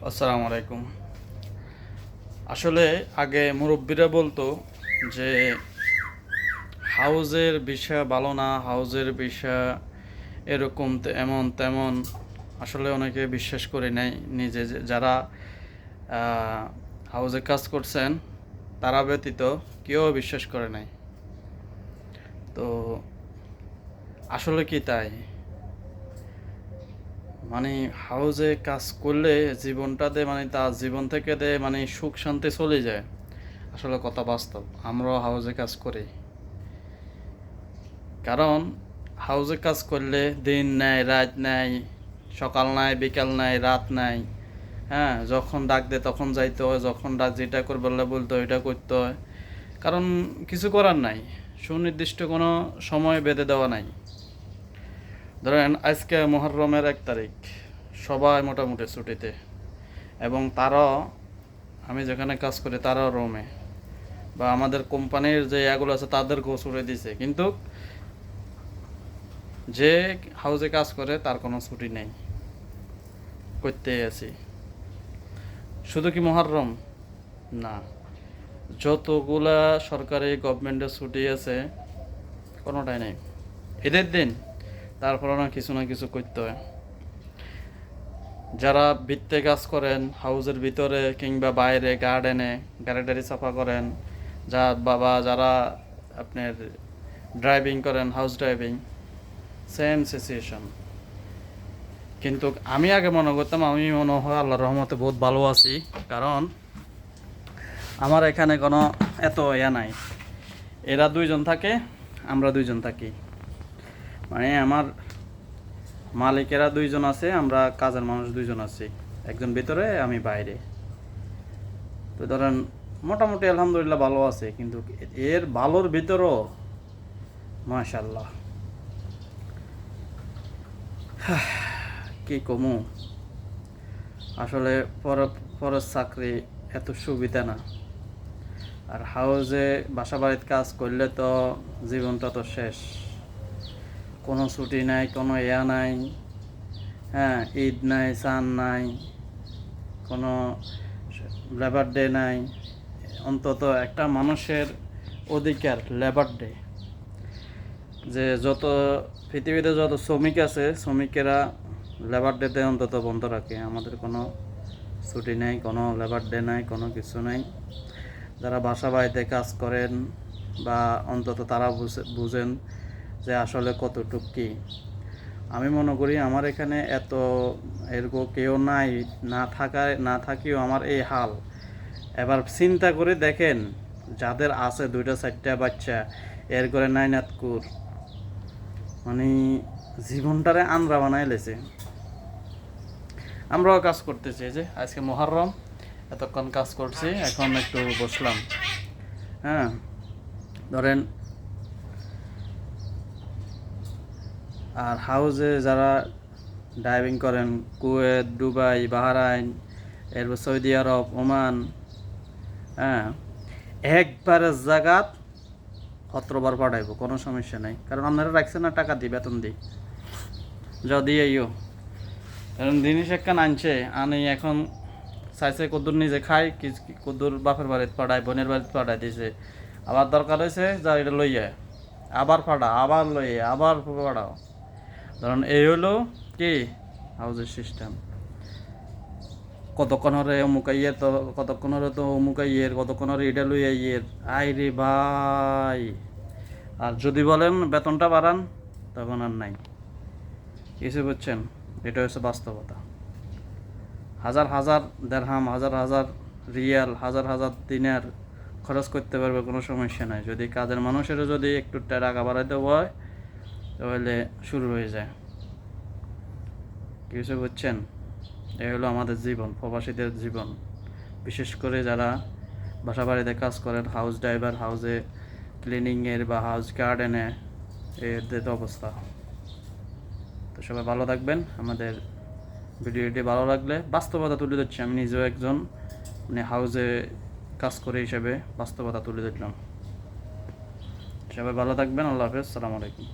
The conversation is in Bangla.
আসসালামু আলাইকুম। আসলে আগে মুরব্বীরা বলতো যে হাউজের বিষয় ভালো না, হাউজের বিষয় এরকম এমন তেমন। আসলে অনেকে বিশ্বাস করে নেয়, নিজে যারা হাউজে কাজ করছেন তারা ব্যতীত কেউ বিশ্বাস করে নাই। তো আসলে কি তাই? মানে হাউজে কাজ করলে জীবনটাতে তার জীবন থেকে সুখ শান্তি চলে যায়। আসলে কথা বাস্তব, আমরাও হাউজে কাজ করি। কারণ হাউজে কাজ করলে দিন নেই, রাত নেই, সকাল নাই, বিকাল নাই, রাত নাই। হ্যাঁ, যখন ডাক দে তখন যাইতে হয়, যখন ডাক যেটা করবে বলতে হয় এটা করতে হয়। কারণ কিছু করার নাই, সুনির্দিষ্ট কোনো সময় বেঁধে দেওয়া নাই। ধরেন আজকে মুহররমের 1 তারিখ, সবাই মোটামুটি ছুটিতে, এবং তারাও, আমি যেখানে কাজ করি তারাও রোমে, বা আমাদের কোম্পানির যে এগুলো আছে তাদেরকেও ছুটি দিছে, কিন্তু যে হাউজে কাজ করে তার কোনো ছুটি নেই, করতেই আছি। শুধু কি মুহররম না, যতগুলা সরকারি গভর্নমেন্টের ছুটি আছে কোনোটাই নেই। ঈদের দিন তারপরে না কিছু করতে হয়। যারা ভিত্তে কাজ করেন হাউজের ভিতরে কিংবা বাইরে, গার্ডেনে গাড়ি সাফা করেন, যারা আপনার ড্রাইভিং করেন, হাউস ড্রাইভিং, সেম সিচুয়েশন। কিন্তু আমি আগে মনে করতাম, আমি মনে হয় আল্লাহর রহমতে বহুত ভালো আছি, কারণ আমার এখানে কোনো এত ইয়া নাই। এরা 2জন থাকে, আমরা 2জন থাকি। আমার মালিকেরা 2জন আছে, আমরা কাজের মানুষ 2জন আছি, একজন ভিতরে, আমি বাইরে। তো ধরেন মোটামুটি আলহামদুলিল্লাহ ভালো আছে, কিন্তু এর ভালোর ভিতরও মাশাআল্লাহ কি কমু। আসলে পরের চাকরি এত সুবিধা না। আর হাউজে বাসা বাড়িতে কাজ করলে তো জীবনটা তো শেষ, কোনো ছুটি নাই, কোনো ইয়া নাই। হ্যাঁ, ঈদ নাই, চান নাই, কোনো লেবার ডে নাই। অন্তত একটা মানুষের অধিকার লেবার ডে, যে যত পৃথিবীতে যত শ্রমিক আছে শ্রমিকেরা লেবার ডেতে অন্তত বন্ধ রাখে। আমাদের কোনো ছুটি নেই, কোনো লেবার ডে নাই, কোনো কিছু নেই। যারা বাসা বাড়িতে কাজ করেন বা অন্তত তারা বুঝেন যে আসলে কতটুক কী। আমি মনে করি আমার এখানে এত এরকম কেউ নাই, না থাকিও আমার এই হাল। এবার চিন্তা করে দেখেন, যাদের আছে 2টা 4টা বাচ্চা, এর করে নাইনাতকুর, জীবনটারে আমরা বানাই লেছে। আমরাও কাজ করতেছি, যে আজকে মুহররম, এতক্ষণ কাজ করছি, এখন একটু বসলাম। হ্যাঁ, ধরেন আর হাউজে যারা ড্রাইভিং করেন, কুয়েত, দুবাই, বাহরাইন, এরপর সৌদি আরব, ওমান, হ্যাঁ, একবারের জায়গাত 17বার পাঠাইব, কোনো সমস্যা নেই। কারণ আপনারা রাখছেন না, টাকা দিই, বেতন দিই, যদি এইও কারণ জিনিস একখান আনছে, আনি এখন চাইছে কদ্দুর নিজে খাই, কদ্দুর বাপের বাড়িতে পাঠায়, বোনের বাড়িতে পাঠায় দিছে। আবার দরকার হয়েছে যা এটা লইয়া আবার পাঠা, আবার লইয়ে আবার পাঠাও। ধরুন এই হলো কি হাউজের সিস্টেম। কতক্ষণ হরে অমুক ইয়ের, তো কতক্ষণ হরে তো অমুক ইয়ের, কতক্ষণ হরে এটা লইয়া ইয়ের, আই রে ভাই। আর যদি বলেন বেতনটা বাড়ান, তখন আর নাই কিছু, বুঝছেন? এটা হচ্ছে বাস্তবতা। হাজার হাজার দেরহাম, হাজার হাজার রিয়াল, হাজার হাজার দিনার খরচ করতে পারবে, কোনো সমস্যা নাই। যদি কাজের মানুষেরও যদি একটু টাকা বাড়াইতে হয়, তাহলে শুরু হয়ে যায় কিছু, বুঝছেন? এই হলো আমাদের জীবন, প্রবাসীদের জীবন। বিশেষ করে যারা বাসা বাড়িতে কাজ করেন, হাউস ড্রাইভার, হাউসে ক্লিনিংয়ের বা হাউস গার্ডেনে, এদের অবস্থা। তো সবাই ভালো থাকবেন। আমাদের ভিডিওটি ভালো লাগলে, বাস্তবতা তুলে ধরছি, আমি নিজেও একজন হাউসে কাজ করে হিসেবে বাস্তবতা তুলে ধরলাম। সবাই ভালো থাকবেন। আল্লাহ হাফেজ, আসসালামু আলাইকুম।